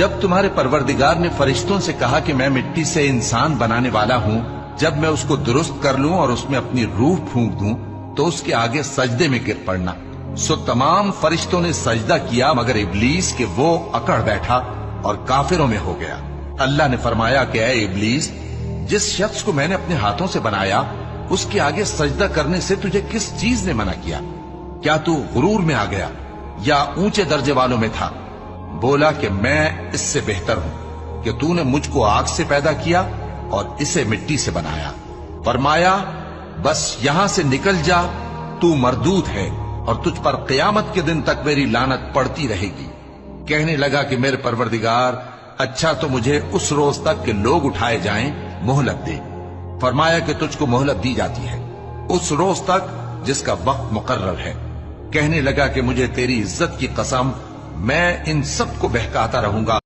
جب تمہارے پروردگار نے فرشتوں سے کہا کہ میں مٹی سے انسان بنانے والا ہوں، جب میں اس کو درست کر لوں اور اس میں اپنی روح پھونک دوں تو اس کے آگے سجدے میں گر پڑنا، سو تمام فرشتوں نے سجدہ کیا مگر ابلیس کہ وہ اکڑ بیٹھا اور کافروں میں ہو گیا۔ اللہ نے فرمایا کہ اے ابلیس، جس شخص کو میں نے اپنے ہاتھوں سے بنایا اس کے آگے سجدہ کرنے سے تجھے کس چیز نے منع کیا؟ کیا تو غرور میں آ گیا یا اونچے درجے والوں میں تھا؟ بولا کہ میں اس سے بہتر ہوں کہ تو نے مجھ کو آگ سے پیدا کیا اور اسے مٹی سے بنایا۔ فرمایا بس یہاں سے نکل جا، تو مردود ہے اور تجھ پر قیامت کے دن تک میری لعنت پڑتی رہے گی۔ کہنے لگا کہ میرے پروردگار، اچھا تو مجھے اس روز تک کہ لوگ اٹھائے جائیں مہلت دے۔ فرمایا کہ تجھ کو مہلت دی جاتی ہے اس روز تک جس کا وقت مقرر ہے۔ کہنے لگا کہ مجھے تیری عزت کی قسم، میں ان سب کو بہکاتا رہوں گا۔